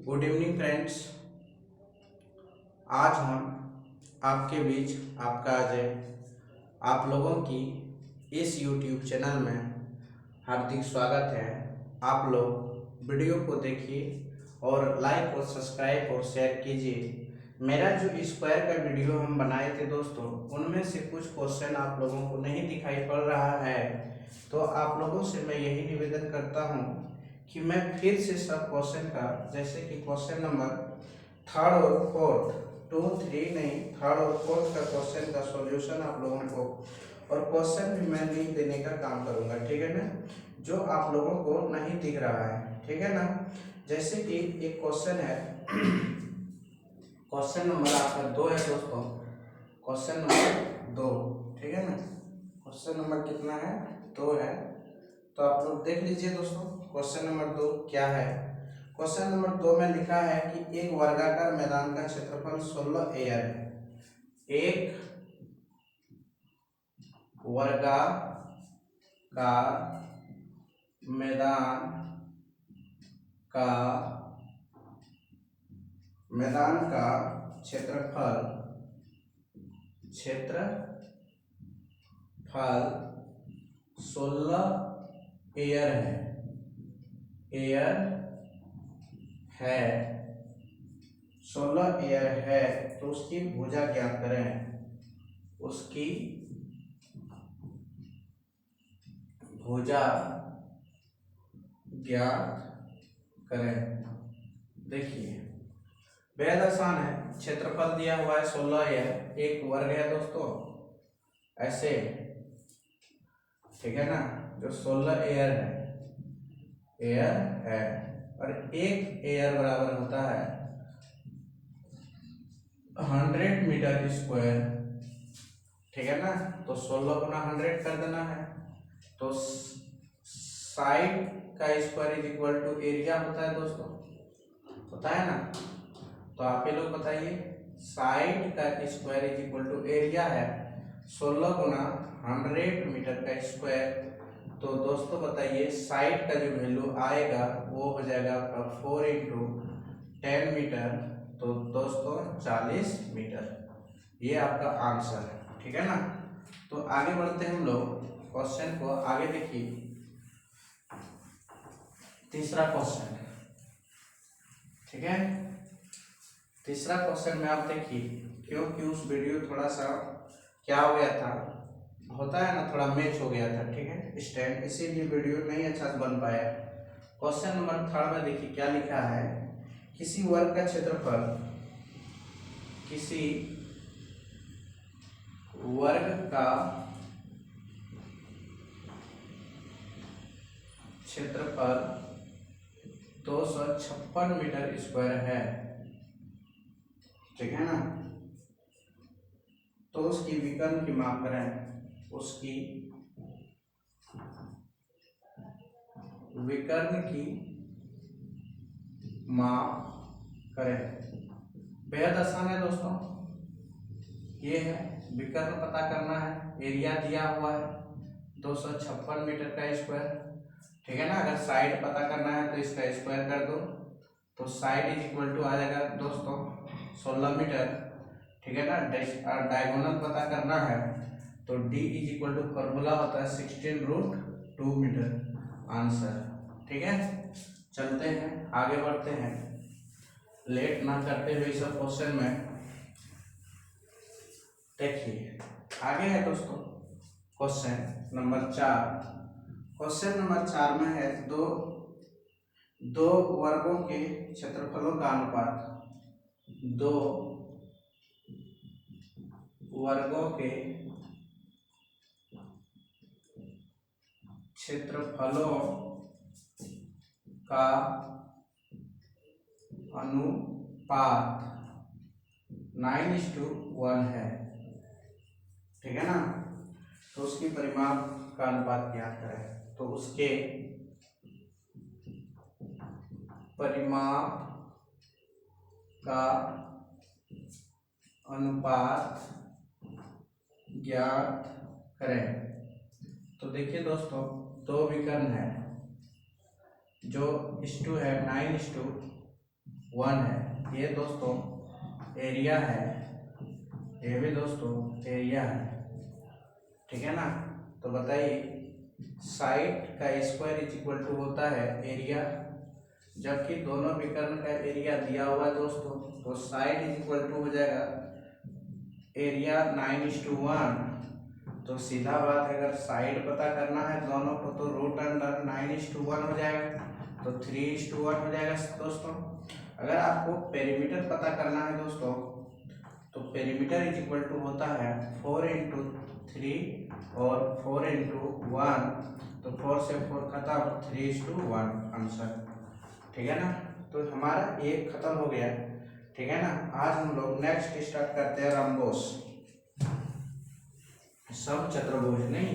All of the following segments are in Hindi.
Good evening friends. आज हम आपके बीच आपका अजय आप लोगों की इस YouTube चैनल में हार्दिक स्वागत है। आप लोग वीडियो को देखिए और लाइक और सब्सक्राइब और शेयर कीजिए। मेरा जो स्क्वायर का वीडियो हम बनाए थे दोस्तों, उनमें से कुछ क्वेश्चन आप लोगों को नहीं दिखाई पड़ रहा है, तो आप लोगों से मैं यही निवेदन करता हूँ कि मैं फिर से सब क्वेश्चन का, जैसे कि क्वेश्चन नंबर थर्ड और फोर्थ, 2, 3 नहीं, थर्ड और फोर्थ का क्वेश्चन का सॉल्यूशन आप लोगों को और क्वेश्चन भी मैं लिख देने का काम करूंगा, ठीक है ना, जो आप लोगों को नहीं दिख रहा है, ठीक है ना। जैसे कि एक क्वेश्चन है, क्वेश्चन नंबर आपका 2 है दोस्तों, क्वेश्चन नंबर 2, ठीक है ना। क्वेश्चन नंबर कितना है? 2 है। तो आप लोग देख लीजिए दोस्तों, क्वेश्चन नंबर 2 क्या है। क्वेश्चन नंबर 2 में लिखा है कि एक वर्गाकार मैदान का क्षेत्रफल 16 एयर है। एक वर्गाकार मैदान का क्षेत्रफल 16 एयर है 16 एयर है, तो उसकी भुजा ज्ञात करें। उसकी भुजा ज्ञात करें। देखिए बेहद आसान है, क्षेत्रफल दिया हुआ है 16 एयर, एक वर्ग है दोस्तों, ऐसे, ठीक है ना। जो 16 एयर है और एक एयर बराबर होता है 100 मीटर स्क्वायर, ठीक है ना। तो 16 गुना 100 कर देना है, तो साइड का square is equal to area होता है दोस्तों, होता है ना। तो आप ये लोग बताइए, साइड का square is equal to area है 16 गुना 100 मीटर का स्क्वायर। तो दोस्तों बताइए साइड का जो वैल्यू आएगा वो हो जाएगा आपका 4 इंटू 10 मीटर, तो दोस्तों 40 मीटर, ये आपका आंसर है, ठीक है ना। तो आगे बढ़ते हैं हम लोग, क्वेश्चन को आगे देखिए। तीसरा क्वेश्चन, ठीक है, तीसरा क्वेश्चन में आप देखिए, क्योंकि उस वीडियो थोड़ा सा क्या हो गया था, होता है ना, थोड़ा मैच हो गया था, ठीक है, स्टैंड, इसीलिए वीडियो नहीं अच्छा से बन पाया। क्वेश्चन नंबर 3 में देखिए क्या लिखा है, किसी वर्ग का क्षेत्रफल, किसी वर्ग का क्षेत्रफल 256 मीटर स्क्वायर है, ठीक है ना। तो उसकी विकर्ण की माप करें, उसकी विकर्ण की माप करें। बेहद आसान है दोस्तों, ये है विकर्ण पता करना है, एरिया दिया हुआ है 256 मीटर का स्क्वायर, ठीक है ना। अगर साइड पता करना है तो इसका स्क्वायर कर दो, तो साइड इज इक्वल टू आ जाएगा दोस्तों 16 मीटर, ठीक है ना। डायगोनल पता करना है तो d is equal to formula होता है 16√2 मीटर, आंसर, ठीक है। चलते हैं आगे बढ़ते हैं, लेट ना करते हुए इस क्वेश्चन में देखिए आगे है दोस्तों। क्वेश्चन नंबर 4, क्वेश्चन नंबर 4 में है दो वर्गों के क्षेत्रफलों का अनुपात, 2 वर्गों के क्षेत्रफलों का अनुपात 9:1 है, ठीक है ना। तो उसकी परिमाप का अनुपात ज्ञात करें, तो उसके परिमाप का अनुपात ज्ञात करें। तो देखिए दोस्तों, 2 विकर्ण है, जो 9:1 1 है। ये दोस्तों एरिया है, ये भी दोस्तों एरिया है, ठीक है ना। तो बताइए साइड का स्क्वायर इज इक्वल टू होता है एरिया, जबकि दोनों विकर्ण का एरिया दिया हुआ है दोस्तों, तो साइड इज इक्वल टू हो जाएगा एरिया 9:1। तो सीधा बात है, अगर साइड पता करना है दोनों को तो रूट अंडर 9:1 हो जाएगा, तो 3:1 हो जाएगा दोस्तों। अगर आपको पेरीमीटर पता करना है दोस्तों, तो पेरीमीटर इज इक्वल टू होता है 4×3 और 4×1, तो 4 से 4 खत्म, 3:1 आंसर, ठीक है ना। तो हमारा एक खत्म हो गया, ठीक है ना। आज हम लोग नेक्स्ट स्टार्ट करते हैं रंबोस, सम चतुर्भुज, नहीं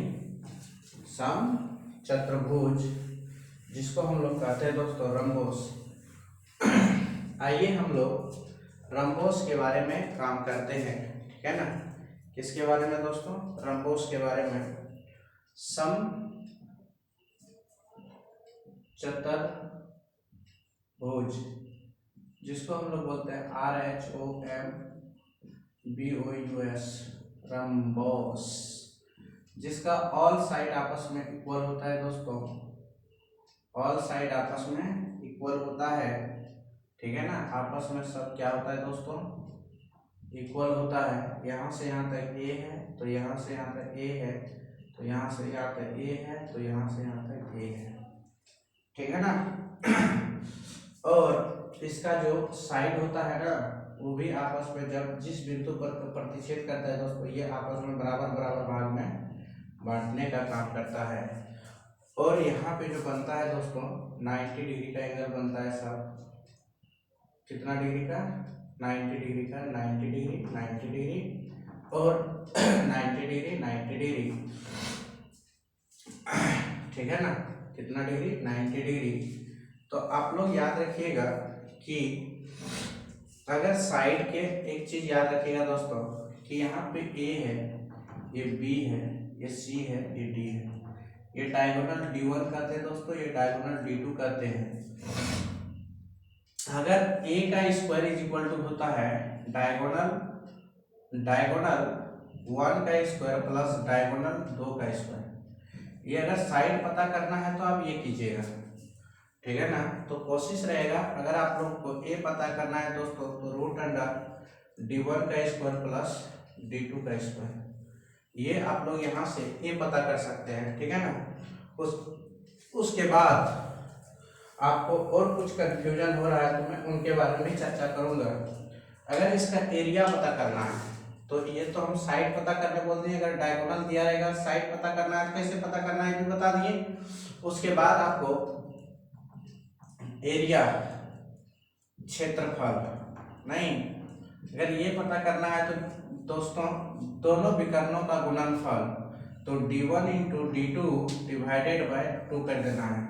सम चतुर्भुज, जिसको हम लोग कहते हैं दोस्तों रंबोस। आइए हम लोग रंबोस के बारे में काम करते हैं, ठीक है ना। किसके बारे में दोस्तों? रंबोस के बारे में। सम चतुर्भुज, जिसको हम लोग बोलते हैं RHOMBOUS, रंबोस, जिसका ऑल साइड आपस में इक्वल होता है दोस्तों, ऑल साइड आपस में इक्वल होता है, ठीक है ना। आपस में सब क्या होता है दोस्तों? इक्वल होता है। यहाँ से यहाँ तक ए है, तो यहाँ से यहाँ तक ए है, तो यहाँ से यहाँ तक ए है, तो यहाँ से यहाँ तक ए है, ठीक है ना। और इसका जो साइड होता है ना, वो भी आपस में जब जिस बिंदु पर प्रतिच्छेद करता है दोस्तों, ये आपस में बराबर बराबर भाग में बांटने का काम करता है। और यहाँ पे जो बनता है दोस्तों 90 डिग्री का एंगल बनता है सब, कितना डिग्री का? 90 डिग्री का, 90 डिग्री, 90 डिग्री और 90 डिग्री, 90 डिग्री, ठीक है ना। कितना डिग्री? 90 डिग्री। तो आप लोग याद रखिएगा कि अगर साइड के, एक चीज याद रखिएगा दोस्तों कि यहाँ पे ए है, ये बी है, ये सी है, ये डी है, ये डायगोनल D1 कहते हैं दोस्तों, ये डायगोनल D2 कहते हैं। अगर ए का स्क्वायर इज इक्वल टू होता है डायगोनल 1 का स्क्वायर प्लस डायगोनल 2 का स्क्वायर, ये अगर साइड पता करना है तो आप ये कीजिएगा, ठीक है ना। तो कोशिश रहेगा, अगर आप लोग को ए पता करना है दोस्तों, तो रूट अंडर D1 का स्क्वायर प्लस D2 का स्क्वायर, ये आप लोग यहाँ से ए पता कर सकते हैं, ठीक है ना। उसके बाद आपको और कुछ कंफ्यूजन हो रहा है तो मैं उनके बारे में चर्चा करूंगा। अगर इसका एरिया पता करना है तो ये तो हम साइड पता करने बोल दिए, अगर डायगोनल दिया रहेगा साइड पता करना है, कैसे पता करना है भी बता दिए। उसके बाद आपको एरिया, क्षेत्रफल, नहीं, अगर ये पता करना है तो दोस्तों दोनों विकर्णों का गुणनफल, तो D1 × D2 डिवाइडेड बाय 2 कर देना है,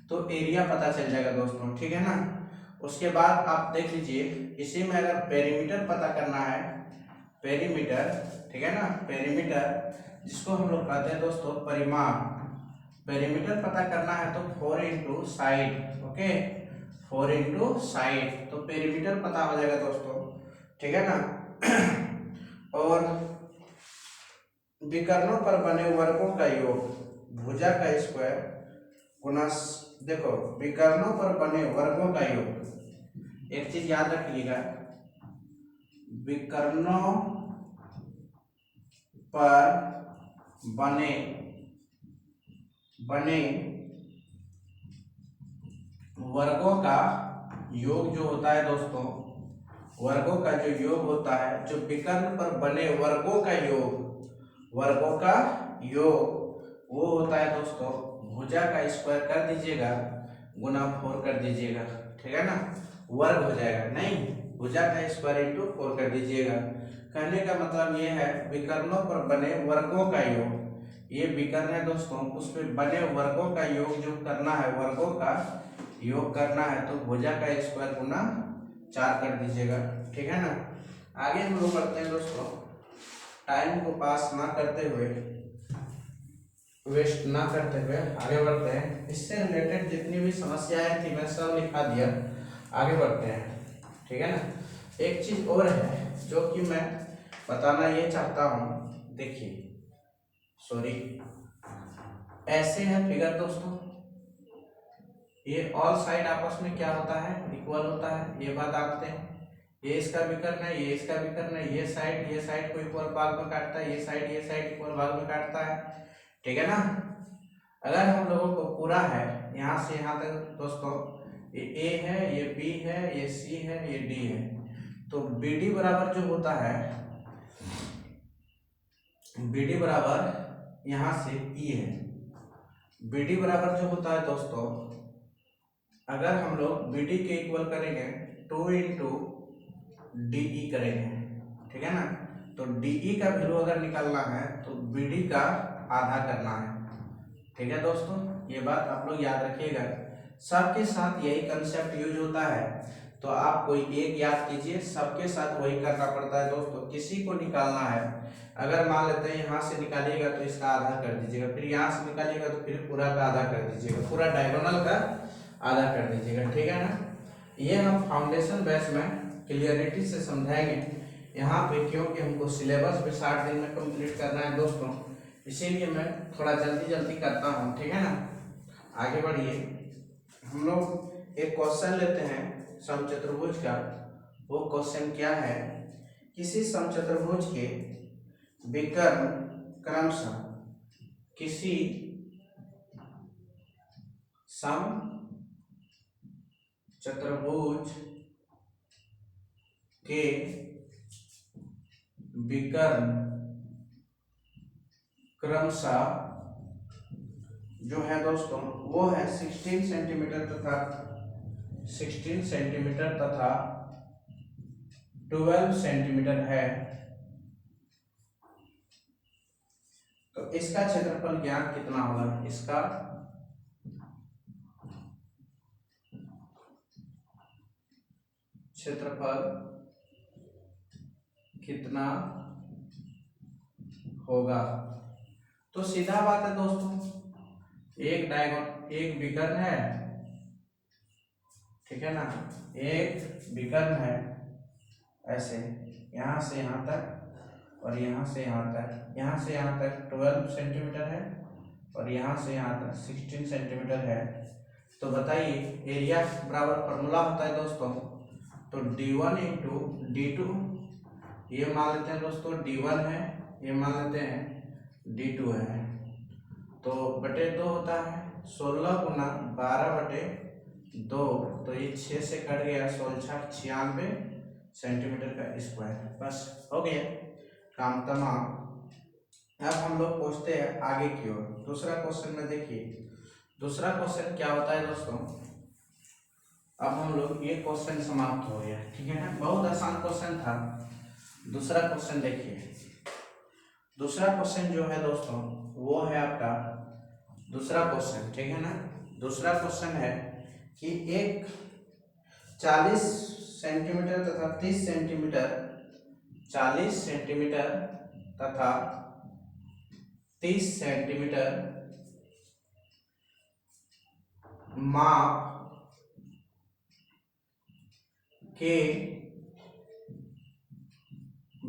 तो एरिया पता चल जाएगा दोस्तों, ठीक है ना। उसके बाद आप देख लीजिए, इसी में अगर पेरीमीटर पता करना है, पेरीमीटर, ठीक है ना, पेरीमीटर जिसको हम लोग कहते हैं दोस्तों परिमाप, पेरीमीटर पता करना है तो 4 × साइड, ओके, 4 × साइड, तो पेरीमीटर पता हो जाएगा दोस्तों, ठीक है ना। और विकर्णों पर बने वर्गों का योग, भुजा का स्क्वायर गुना, देखो विकर्णों पर बने वर्गों का योग, एक चीज याद रखिएगा, विकर्णों पर बने वर्गों का योग जो होता है दोस्तों, वर्गों का जो योग होता है, जो विकर्ण पर बने वर्गों का योग वो होता है दोस्तों भुजा का स्क्वायर कर दीजिएगा गुना 4 कर दीजिएगा, ठीक है ना, वर्ग हो जाएगा, नहीं भुजा का स्क्वायर × 4 कर दीजिएगा। कहने का मतलब ये है विकर्णों पर बने वर्गों का योग, ये विकर्ण है दोस्तों, उस पर बने वर्गों का योग जो करना है, वर्गों का योग करना है, तो भुजा का स्क्वायर गुना 4 कर दीजिएगा, ठीक है ना। आगे हम लोग बढ़ते हैं दोस्तों, टाइम को पास ना करते हुए, वेस्ट ना करते हुए आगे बढ़ते हैं। इससे रिलेटेड जितनी भी समस्याएं थी मैं सब लिखा दिया, आगे बढ़ते हैं। ठीक है ना। एक चीज और है जो कि मैं बताना ये चाहता हूँ, देखिए सॉरी, ऐसे है फिगर दोस्तों, ये ऑल साइड आपस में क्या होता है, इक्वल होता है, ये बात आपते हैं। ये इसका विकर्ण है, ये इसका विकर्ण है, ये साइड को इक्वल भाग में काटता है, ये साइड इक्वल भाग में काटता है, ठीक है ना। अगर हम लोगों को पूरा है यहाँ से यहाँ तक दोस्तों, ये ए है, ये बी है, ये सी है, ये डी है, तो बी डी बराबर जो होता है, बी डी बराबर यहाँ से ई है। बी डी बराबर जो होता है दोस्तों, अगर हम लोग बी डी के इक्वल करेंगे 2 इंटू डी ई करेंगे, ठीक है ना। तो डी ई का वैल्यू अगर निकालना है तो बी डी का आधा करना है, ठीक है दोस्तों। ये बात आप लोग याद रखिएगा, सबके साथ यही कंसेप्ट यूज होता है। तो आप कोई एक याद कीजिए, सबके साथ वही करना पड़ता है दोस्तों। किसी को निकालना है, अगर मान लेते हैं यहाँ से निकालिएगा तो इसका आधा कर दीजिएगा, फिर यहाँ से निकालिएगा तो फिर पूरा का आधा कर दीजिएगा, पूरा डायगोनल का आधा कर दीजिएगा, ठीक है ना। ये हम फाउंडेशन बेस में क्लियरिटी से समझाएंगे यहाँ पे, क्योंकि हमको सिलेबस भी 60 दिन में कंप्लीट करना है दोस्तों, इसीलिए मैं थोड़ा जल्दी करता हूँ, ठीक है ना। आगे बढ़िए, हम लोग एक क्वेश्चन लेते हैं समचतुर्भुज का। वो क्वेश्चन क्या है, किसी समचतुर्भुज के विकर्ण क्रमशः किसी समचतुर्भुज के विकर्ण क्रमशः जो है दोस्तों वो है 16 सेंटीमीटर तथा 12 सेंटीमीटर है। तो इसका क्षेत्रफल ज्ञात कितना होगा, इसका क्षेत्रफल कितना होगा। तो सीधा बात है दोस्तों, एक विकर्ण है, ठीक है ना, एक विकर्ण है ऐसे यहाँ से यहाँ तक और यहाँ से यहाँ तक, यहाँ से यहाँ तक 12 सेंटीमीटर है और यहाँ से यहाँ तक 16 सेंटीमीटर है। तो बताइए एरिया बराबर फॉर्मूला होता है दोस्तों, तो d1 इंटू d2, ये मान लेते हैं दोस्तों d1 है, ये मान लेते हैं d2 है, तो बटे 2 होता है, 16 गुना 12/2, तो ये 6 से कट गया, 16 96 सेंटीमीटर का स्क्वायर। बस हो गया काम तमाम। अब हम लोग पूछते हैं आगे की ओर, दूसरा क्वेश्चन में देखिए, दूसरा क्वेश्चन क्या होता है दोस्तों। अब हम लोग ये क्वेश्चन समाप्त हो गया, ठीक है ना, बहुत आसान क्वेश्चन था। दूसरा क्वेश्चन देखिए, दूसरा क्वेश्चन जो है दोस्तों वो है आपका दूसरा क्वेश्चन, ठीक है ना। दूसरा क्वेश्चन है कि एक 40 सेंटीमीटर तथा 30 सेंटीमीटर, 40 सेंटीमीटर तथा 30 सेंटीमीटर माप के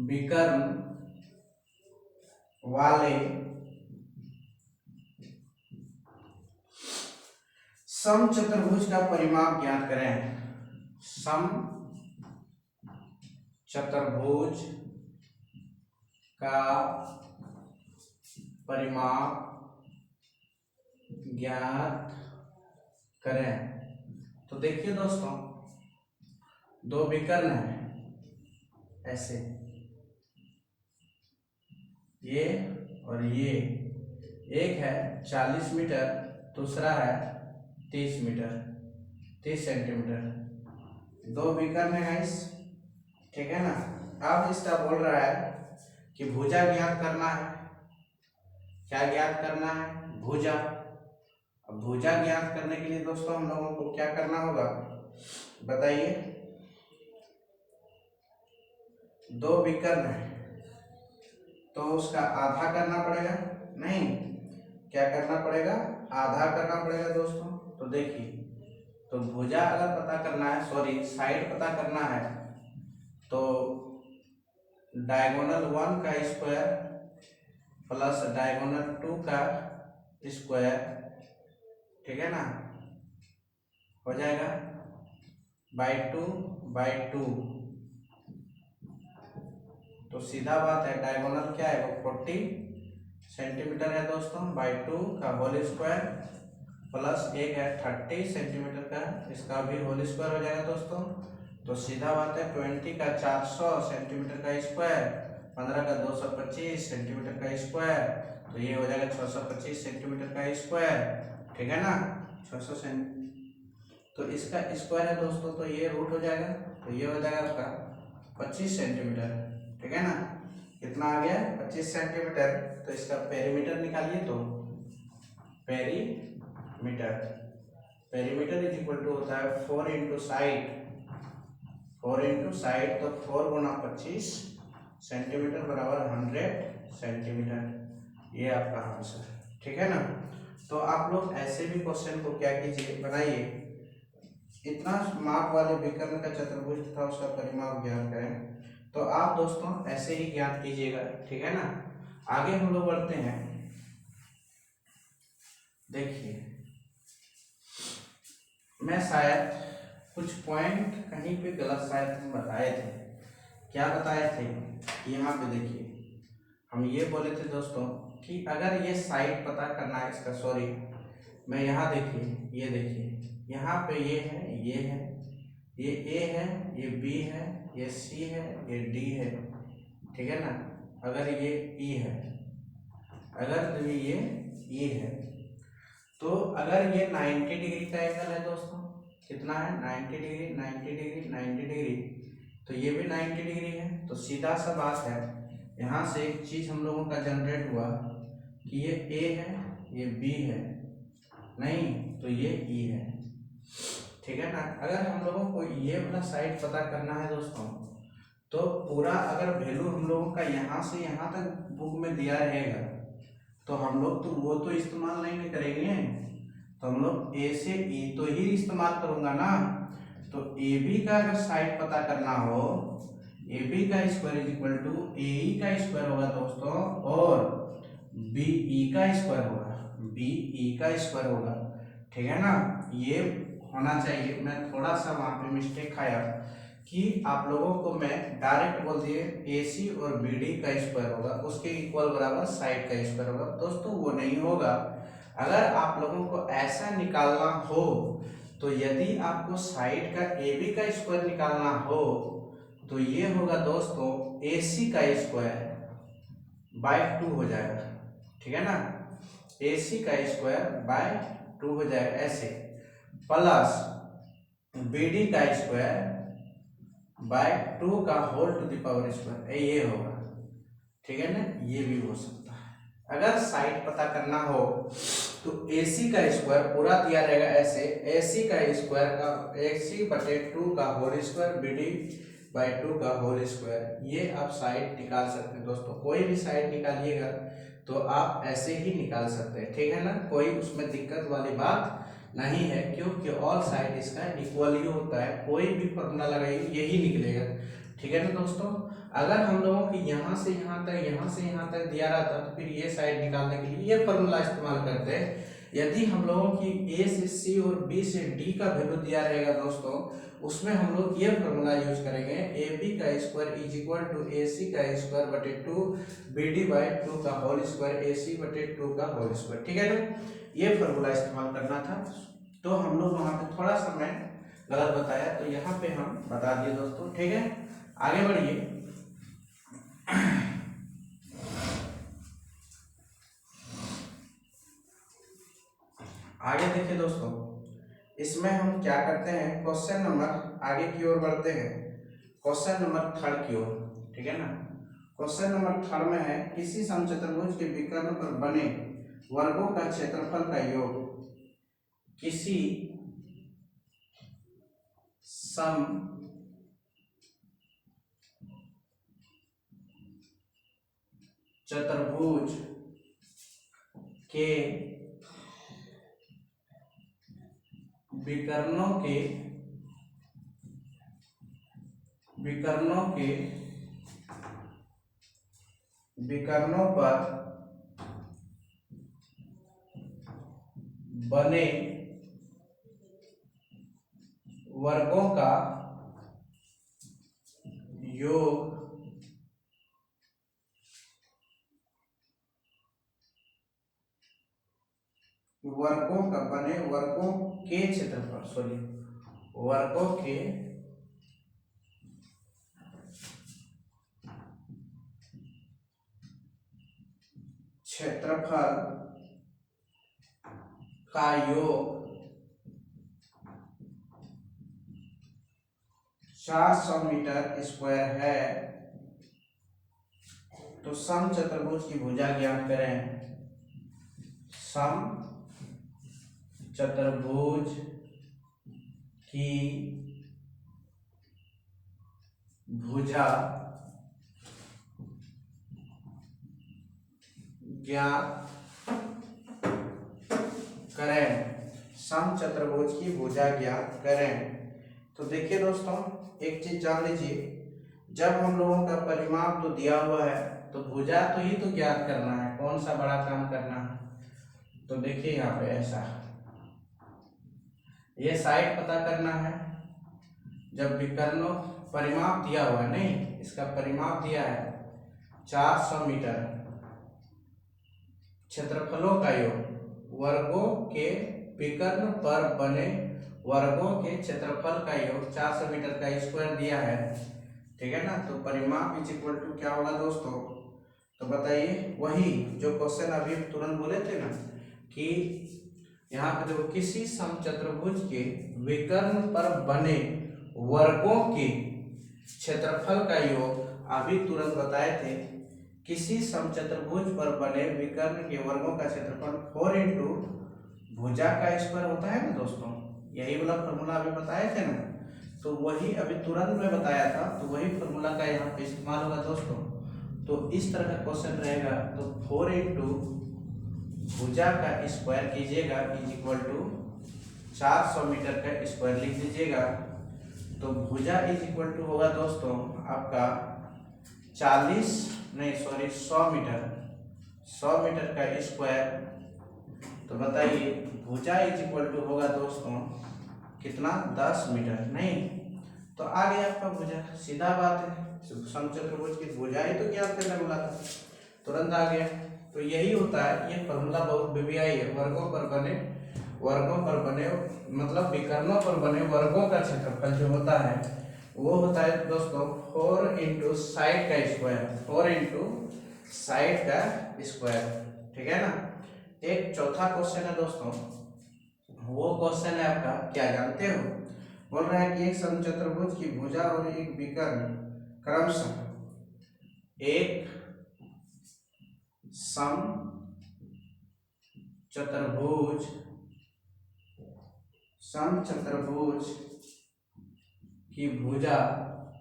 विकर्ण वाले समचतुर्भुज का परिमाप ज्ञात करें। समचतुर्भुज का परिमाप ज्ञात करें। तो देखिए दोस्तों, दो विकर्ण है ऐसे, ये और ये, एक है 40 मीटर, दूसरा है 30 मीटर, 30 सेंटीमीटर, दो विकर्ण है गाइस, ठीक है ना। अब इसका बोल रहा है कि भुजा ज्ञात करना है। क्या ज्ञात करना है, भुजा। अब भुजा ज्ञात करने के लिए दोस्तों हम लोगों को क्या करना होगा बताइए। दो विकर्ण है तो उसका आधा करना पड़ेगा, नहीं क्या करना पड़ेगा, आधा करना पड़ेगा दोस्तों। तो देखिए तो भुजा अगर पता करना है, सॉरी साइड पता करना है, तो डायगोनल 1 का स्क्वायर प्लस डायगोनल 2 का स्क्वायर, ठीक है ना, हो जाएगा बाई टू। तो सीधा बात है, डायगोनल क्या है वो 40 सेंटीमीटर है दोस्तों, बाई 2 का होल स्क्वायर प्लस एक है 30 सेंटीमीटर का, इसका भी होल स्क्वायर हो जाएगा दोस्तों। तो सीधा बात है 20 का 400 सेंटीमीटर का स्क्वायर, 15 का 225 सेंटीमीटर का स्क्वायर, तो ये हो जाएगा 625 सेंटीमीटर का स्क्वायर, ठीक है ना, 600 सेंट। तो इसका स्क्वायर है दोस्तों, तो ये रूट हो जाएगा, तो ये हो जाएगा आपका 25 सेंटीमीटर, ठीक है ना। कितना आ गया 25 सेंटीमीटर। तो इसका पेरीमीटर निकालिए, तो पेरीमीटर इज इक्वल टू होता है 4 इंटू साइड, तो 4 गुना 25 सेंटीमीटर बराबर 100 सेंटीमीटर, ये आपका आंसर, ठीक है ना। तो आप लोग ऐसे भी क्वेश्चन को क्या कीजिए, बनाइए, इतना माप वाले विकर्ण का चतुर्भुज था उसका परिमाप ज्ञान करें, तो आप दोस्तों ऐसे ही ज्ञान कीजिएगा, ठीक है ना। आगे हम लोग बढ़ते हैं। देखिए मैं शायद कुछ पॉइंट कहीं पे गलत शायद हम बताए थे, क्या बताए थे, यहाँ पे देखिए हम ये बोले थे दोस्तों कि अगर ये साइड पता करना है इसका, सॉरी मैं यहाँ देखिए, ये देखिए यहाँ पे ये है, ये ए है, ये बी है, ये सी है, ये डी है, ठीक है ना। अगर ये ई है, अगर ये ई है, तो अगर ये 90 डिग्री का एंगल है दोस्तों, कितना है 90 डिग्री, 90 डिग्री, 90 डिग्री, तो ये भी 90 डिग्री है। तो सीधा सा बात है, यहाँ से एक चीज हम लोगों का जनरेट हुआ कि ये ए है, ये बी है, नहीं तो ये ई है, ठीक है ना। अगर हम लोगों को ये वाला साइड पता करना है दोस्तों, तो पूरा अगर वैल्यू हम लोगों का यहाँ से यहाँ तक बुक में दिया रहेगा, तो हम लोग तो वो तो इस्तेमाल नहीं करेंगे, तो हम लोग ए से ई तो ही इस्तेमाल करूंगा ना। तो ए बी का अगर साइड पता करना हो, ए बी का स्क्वायर इज इक्वल टू ए ई का स्क्वायर होगा दोस्तों, और बी ई का स्क्वायर होगा, बी ई का स्क्वायर होगा, ठीक है ना। ये होना चाहिए, मैं थोड़ा सा वहां पे मिस्टेक खाया कि आप लोगों को मैं डायरेक्ट बोल दिए ए सी और बी डी का स्क्वायर होगा, उसके इक्वल बराबर साइड का स्क्वायर होगा, दोस्तों वो नहीं होगा। अगर आप लोगों को ऐसा निकालना हो, तो यदि आपको साइड का ए बी का स्क्वायर निकालना हो, तो ये होगा दोस्तों ए सी का स्क्वायर बाय 2 हो जाएगा, ठीक है ना, ए सी का स्क्वायर बाय 2 हो जाएगा ऐसे, प्लस बी डी का स्क्वायर बाय 2 का whole to the power square, ये होगा, ठीक है ना। ये भी हो सकता है। अगर साइड पता करना हो तो AC का स्क्वायर पूरा दिया रहेगा ऐसे, AC का स्क्वायर का AC बटे 2 का होल स्क्वायर, BD बाय 2 का होल स्क्वायर, ये आप साइड निकाल सकते हैं दोस्तों। कोई भी साइड निकालिएगा तो आप ऐसे ही निकाल सकते हैं, ठीक है ना, कोई उसमें दिक्कत वाली बात नहीं है, क्योंकि ऑल साइड इसका इक्वल ही होता है, कोई भी फॉर्मूला लगाइए यही निकलेगा, ठीक है ना दोस्तों। अगर हम लोगों की यहाँ से यहाँ तक, यहाँ से यहाँ तक दिया रहता, तो फिर ये साइड निकालने के लिए ये फॉर्मूला इस्तेमाल करते हैं। यदि हम लोगों की ए से सी और बी से डी का वैल्यू दिया रहेगा दोस्तों, उसमें हम लोग ये फॉर्मूला यूज करेंगे, ए बी का स्क्वायर इज इक्वल टू ए सी का स्क्वायर बटे 2 बी डी बाई 2 का होल स्क्वायर, ए सी बटे 2 का होल स्क्वायर, ठीक है ना। ये फॉर्मूला इस्तेमाल करना था, तो हम लोग वहां पे थोड़ा सा मैं गलत बताया, तो यहाँ पे हम बता दिए दोस्तों, ठीक है। आगे बढ़िए। आगे देखिए दोस्तों, इसमें हम क्या करते हैं, क्वेश्चन नंबर आगे की ओर बढ़ते हैं, क्वेश्चन नंबर 3 की ओर, ठीक है ना। क्वेश्चन नंबर 3 में है, किसी समचतुर्भुज के विकर्ण पर बने वर्गों का क्षेत्रफल का योग किसी सम चतुर्भुज के विकर्णों के विकर्णों पर बने वर्गों का योग वर्गों के क्षेत्रफल वर्गों के क्षेत्रफल का योग 400 मीटर स्क्वायर है। तो सम चतुर्भुज की भुजा ज्ञात करें। सम चतुर्भुज की भुजा ज्ञात करें। सम चतुर्भुज की भुजा ज्ञात करें। तो देखिए दोस्तों, एक चीज जान लीजिए, जब हम लोगों का परिमाप तो दिया हुआ है तो भुजा तो ही तो ज्ञात करना है, कौन सा बड़ा काम करना है। तो देखिए यहाँ पे ऐसा, ये साइड पता करना है। जब विकर्णों परिमाप दिया हुआ है, नहीं, इसका परिमाप दिया है 400 मीटर, क्षेत्रफलों का योग वर्गों के विकर्ण पर बने वर्गों के क्षेत्रफल का योग 400 मीटर का स्क्वायर दिया है, ठीक है ना। तो परिमाप इज इक्वल टू क्या होगा दोस्तों, तो बताइए, वही जो क्वेश्चन अभी तुरंत बोले थे ना कि यहाँ पे देखो, किसी समचतुर्भुज के विकर्ण पर बने वर्गों के क्षेत्रफल का योग, अभी तुरंत बताए थे, किसी समचतुर्भुज पर बने विकर्ण के वर्गों का क्षेत्रफल 4 इंटू भुजा का स्क्वायर होता है ना दोस्तों, यही वाला फॉर्मूला अभी बताए थे ना। तो वही अभी तुरंत में बताया था, तो वही फॉर्मूला का यहाँ पे इस्तेमाल होगा दोस्तों। तो इस तरह का क्वेश्चन रहेगा, तो 4 इंटू भुजा का स्क्वायर कीजिएगा इज इक्वल टू 400 मीटर का स्क्वायर लिख दीजिएगा। तो भुजा इज इक्वल टू होगा दोस्तों आपका 100 मीटर का स्क्वायर। तो बताइए, भुजा इज इक्वल टू होगा दोस्तों कितना, 10 मीटर, नहीं। तो आ गया आपका भुजा, सीधा बात है, समचतुर्भुज की भुजा ही तो ज्ञात करने बोला था, तुरंत आ गया। तो यही होता है, ये फॉर्मूला बहुत बीबीआई है। वर्गों पर बने मतलब विकर्णों पर बने वर्गों का क्षेत्रफल जो होता है वो होता है दोस्तों 4 इंटू साइड का स्क्वायर, 4 इंटू साइड का स्क्वायर, ठीक है ना। एक चौथा क्वेश्चन है दोस्तों, वो क्वेश्चन है आपका, क्या जानते हो, बोल रहा है कि एक समचतुर्भुज की भुजा और एक विकर्ण क्रमशः एक समचतुर्भुज की भुजा और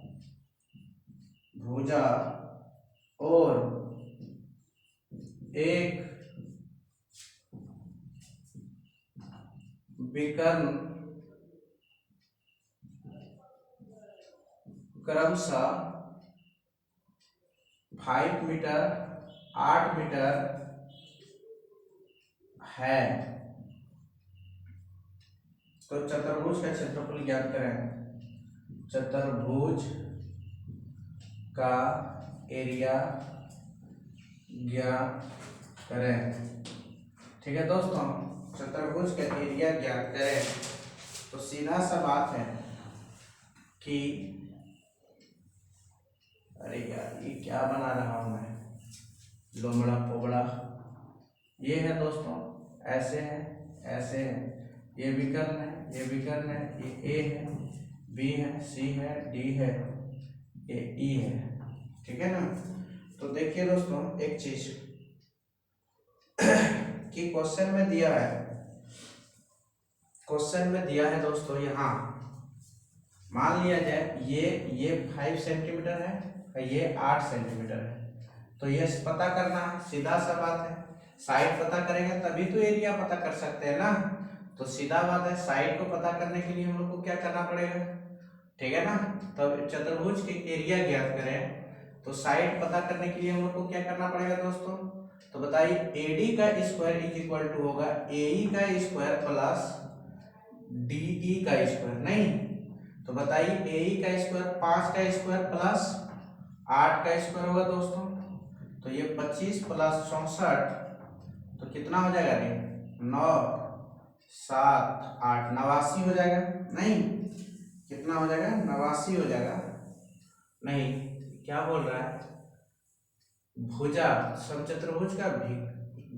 एक विकर्ण क्रमशः 5 मीटर 8 मीटर है। तो चतुर्भुज का क्षेत्रफल ज्ञात करें। चतुर्भुज का एरिया ज्ञात करें, ठीक है दोस्तों। चतुर्भुज का एरिया ज्ञात करें। तो सीधा सा बात है कि, अरे यार ये क्या बना रहा हूं मैं, लोमड़ा पोबड़ा। ये है दोस्तों, ऐसे है, ये विकर्ण है, ये ए है, बी है, सी है, डी है, ये ई है, ठीक है ना। तो देखिए दोस्तों, एक चीज कि क्वेश्चन में दिया है दोस्तों, यहाँ मान लिया जाए ये 5 सेंटीमीटर है और ये 8 सेंटीमीटर है। तो ये पता करना है, सीधा सा बात है, साइड पता करेंगे तभी तो एरिया पता कर सकते हैं ना। तो सीधा बात है, साइड को पता करने के लिए हम लोग को क्या करना पड़ेगा, ठीक है ना। तब चतुर्भुज के एरिया ज्ञात करें तो साइड पता करने के लिए हम लोग को क्या करना पड़ेगा दोस्तों। तो बताइए AD का स्क्वायर इज इक्वल टू होगा AE का स्क्वायर प्लस DE का स्क्वायर, नहीं तो बताइए AE का स्क्वायर 5 का स्क्वायर प्लस 8 का स्क्वायर होगा दोस्तों। तो ये 25 प्लस 64 तो कितना हो जाएगा रे, 9 7 8 89 हो जाएगा, नहीं कितना हो जाएगा, 89 हो जाएगा। नहीं क्या बोल रहा है, भुजा समचतुर्भुज का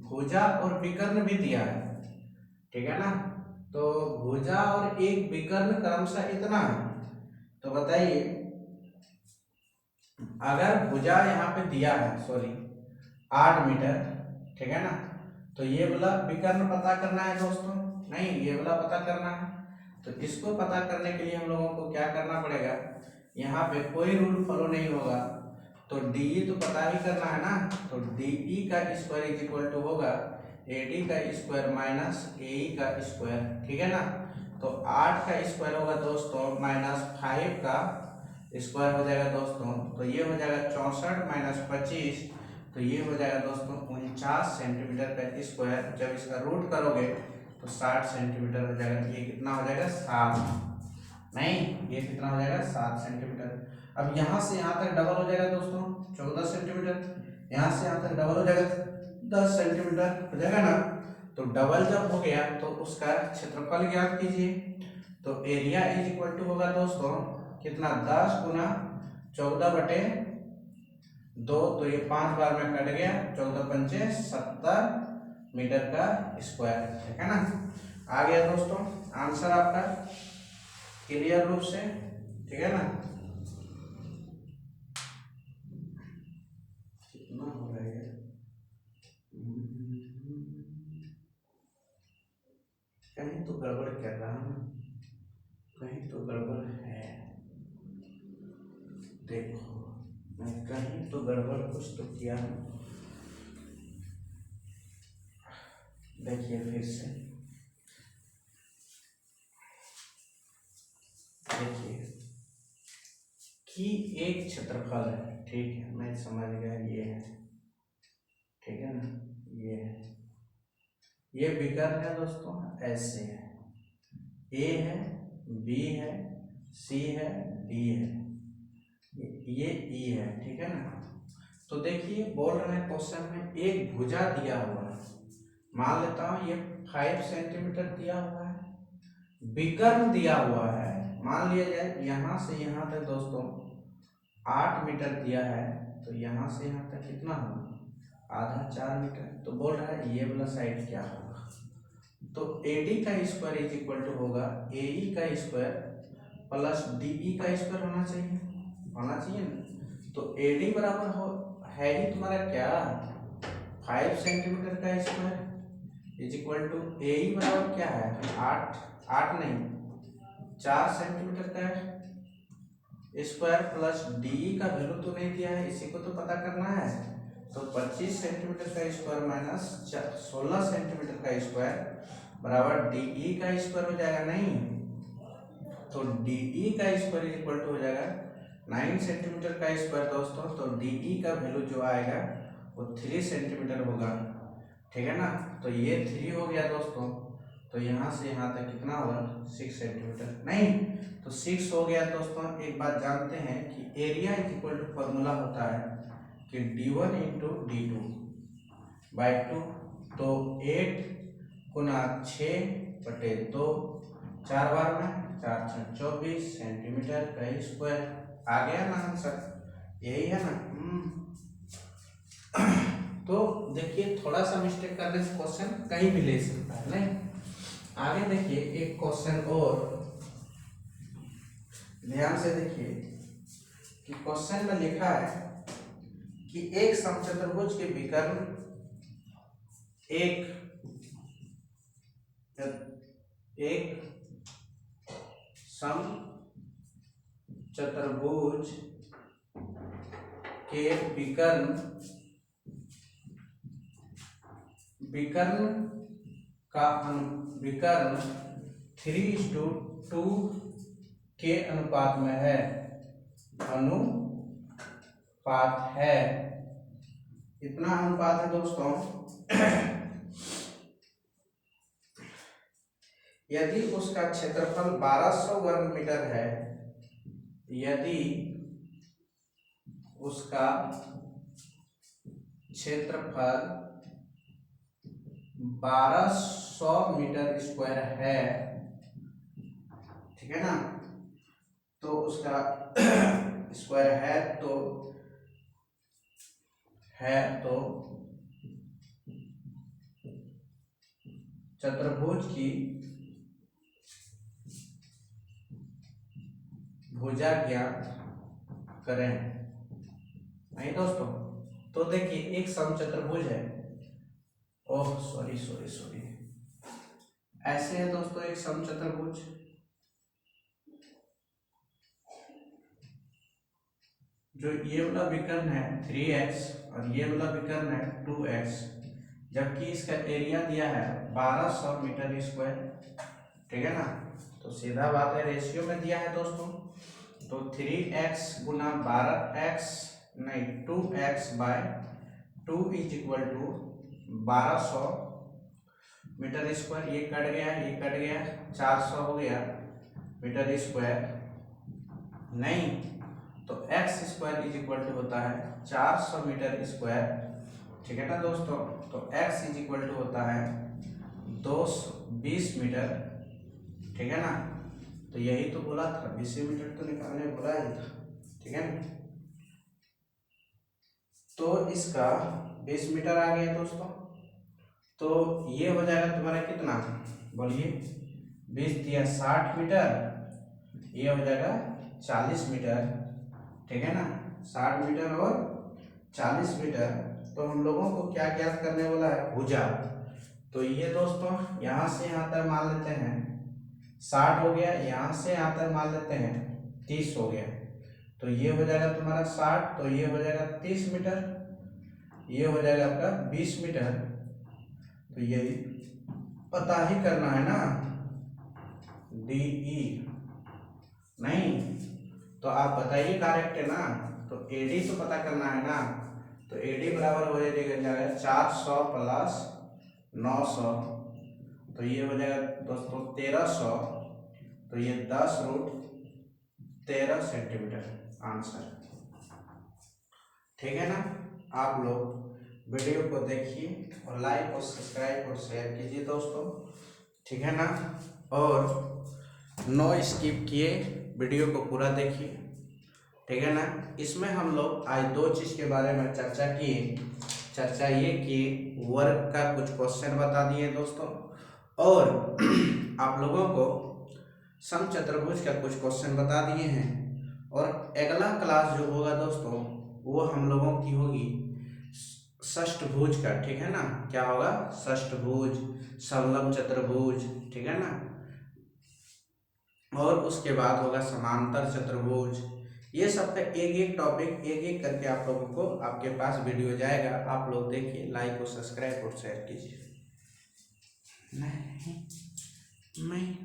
भुजा और विकर्ण भी दिया है, ठीक है ना। तो भुजा और एक विकर्ण क्रमशः इतना है। तो बताइए अगर भुजा यहाँ पे दिया है, सॉरी 8 मीटर, ठीक है ना, तो ये वाला विकर्ण पता करना है दोस्तों, नहीं ये वाला पता करना है। तो इसको पता करने के लिए हम लोगों को क्या करना पड़ेगा, यहाँ पे कोई रूल फॉलो नहीं होगा। तो DE तो पता ही करना है ना, तो DE का स्क्वायर इज इक्वल टू होगा AD का स्क्वायर माइनस AE का स्क्वायर, ठीक है ना। तो 8 का स्क्वायर होगा दोस्तों माइनस 5 का स्क्वायर हो जाएगा दोस्तों, तो ये हो जाएगा 64 माइनस 25, तो ये हो जाएगा दोस्तों 49 सेंटीमीटर का स्क्वायर। जब इसका रूट करोगे तो 60 सेंटीमीटर हो जाएगा। ये कितना हो जाएगा 7, नहीं ये कितना हो जाएगा 7 सेंटीमीटर। अब यहाँ से यहाँ तक डबल हो जाएगा दोस्तों 14 सेंटीमीटर, यहाँ से यहाँ तक डबल हो जाएगा 10 सेंटीमीटर हो जाएगा ना। तो डबल जब हो गया तो उसका क्षेत्रफल ज्ञात कीजिए। तो एरिया इज इक्वल टू होगा दोस्तों कितना, 10 गुना 14/2, तो ये 5 बार में कट गया, 14 पंचे 70 मीटर का स्क्वायर, ठीक है ना। आ गया दोस्तों आंसर आपका क्लियर रूप से, ठीक है ना। कितना हो रहा है, कहीं तो गड़बड़ कर रहा हूँ, कहीं तो गड़बड़ है, देखो मैं कहीं तो गड़बड़ कुछ तो किया हूँ। देखिए फिर से देखिए कि एक क्षेत्रफल है, ठीक है मैं समझ गया, ये है, ठीक है ना, ये है, ये विकर्ण है दोस्तों, ऐसे है, A है, B है, C है, D है, ये E है, ठीक है ना। तो देखिए बोल रहे हैं क्वेश्चन में एक भुजा दिया हुआ है, मान लेता हूं ये 5 सेंटीमीटर दिया हुआ है, विकर्ण दिया हुआ है, मान लिया जाए यहाँ से यहाँ तक दोस्तों 8 मीटर दिया है, तो यहाँ से यहाँ तक कितना होगा, आधा 4 मीटर। तो बोल रहा है ये वाला साइड क्या होगा, तो AD का स्क्वायर इज इक्वल टू होगा AE का स्क्वायर प्लस DE का स्क्वायर होना चाहिए ना। तो AD बराबर हो है ही तुम्हारा क्या, 5 सेंटीमीटर का square is equal to AE बराबर क्या है, 8 नहीं 4 सेंटीमीटर का स्क्वायर प्लस DE का वैल्यू तो नहीं दिया है, इसी को तो पता करना है। तो 25 सेंटीमीटर का स्क्वायर माइनस 16 सेंटीमीटर का स्क्वायर बराबर DE का स्क्वायर हो जाएगा, नहीं तो DE का स्क्वायर इक्वल टू हो जाएगा 9 सेंटीमीटर का स्क्वायर दोस्तों। तो DE का वैल्यू जो आएगा वो 3 सेंटीमीटर होगा, ठीक है ना। तो ये 3 हो गया दोस्तों, तो यहाँ से यहाँ तक कितना होगा 6 सेंटीमीटर, नहीं तो 6 हो गया दोस्तों। एक बात जानते हैं कि area is equal to formula होता है कि D1 इंटू D2 बाई 2, तो 8 गुना 6/2, 4 बार में 4 × 24 सेंटीमीटर का स्क्वायर। आ गया ना आंसर, यही है ना। तो देखिए थोड़ा सा मिस्टेक करने से क्वेश्चन कहीं भी ले सकता है, नहीं। आगे देखिए एक क्वेश्चन और ध्यान से देखिए कि क्वेश्चन में लिखा है कि एक समचतुर्भुज के विकर्ण एक समचतुर्भुज के विकर्ण का विकर्ण 3:2 के अनुपात में है, अनुपात है। इतना अनुपात है दोस्तों। यदि उसका क्षेत्रफल 1200 वर्ग मीटर है, यदि उसका क्षेत्रफल 1200 मीटर स्क्वायर है, ठीक है ना, तो उसका स्क्वायर है तो चतुर्भुज की भुजा ज्ञात करें। नहीं दोस्तों, तो देखिए एक समचतुर्भुज है, ओह सॉरी, ऐसे है दोस्तों एक समचतुर्भुज, जो ये वाला विकर्ण है 3x और ये वाला विकर्ण है 2x, जबकि इसका एरिया दिया है 1200 मीटर स्क्वायर, ठीक है ना। तो सीधा बात है, रेशियो में दिया है दोस्तों, तो 3x गुना 2x by 2 is equal to 1200 metre square. ये कट गया 400 हो गया मीटर स्क्वायर, नहीं तो x square is equal to होता है 400 मीटर स्क्वायर, ठीक है ना दोस्तों। तो x इज इक्वल टू होता है 220 मीटर, ठीक है ना। तो यही तो बोला था, 20 मीटर तो निकालने बोला ही था, ठीक है ना। तो इसका 20 मीटर आ गया दोस्तों, तो ये हो जाएगा तुम्हारा कितना, बोलिए, 20 दिया 60 मीटर, ये हो जाएगा 40 मीटर, ठीक है ना। 60 मीटर और 40 मीटर। तो हम लोगों को क्या ज्ञात करने वाला है, भुजा। तो ये दोस्तों यहाँ से यहाँ तक मान लेते हैं 60 हो गया, यहाँ से यहाँ तक मान लेते हैं 30 हो गया, तो ये हो जाएगा तुम्हारा 60, तो ये हो जाएगा 30 मीटर, ये हो जाएगा आपका 20 मीटर। तो यही पता ही करना है ना, DE, नहीं तो आप बताइए डायरेक्ट है ना, तो AD तो पता करना है ना। तो AD बराबर हो जाएगा 400 प्लस 900, तो ये हो जाएगा दोस्तों 1300, तो ये 10√13 सेंटीमीटर आंसर, ठीक है ना। आप लोग वीडियो को देखिए और लाइक और सब्सक्राइब और शेयर कीजिए दोस्तों, ठीक है ना। और नो स्किप किए, वीडियो को पूरा देखिए, ठीक है ना। इसमें हम लोग आज दो चीज़ के बारे में चर्चा ये कि वर्ग का कुछ क्वेश्चन बता दिए दोस्तों, और आप लोगों को समचतुर्भुज का कुछ क्वेश्चन बता दिए हैं। और अगला क्लास जो होगा दोस्तों, वो हम लोगों की होगी षष्ठभुज का, ठीक है ना। क्या होगा, षष्ठभुज, समलंब चतुर्भुज, ठीक है ना। और उसके बाद होगा समांतर चतुर्भुज। ये सब का एक एक टॉपिक एक एक करके आप लोगों को आपके पास वीडियो जाएगा, आप लोग देखिए, लाइक और सब्सक्राइब और शेयर कीजिए। नहीं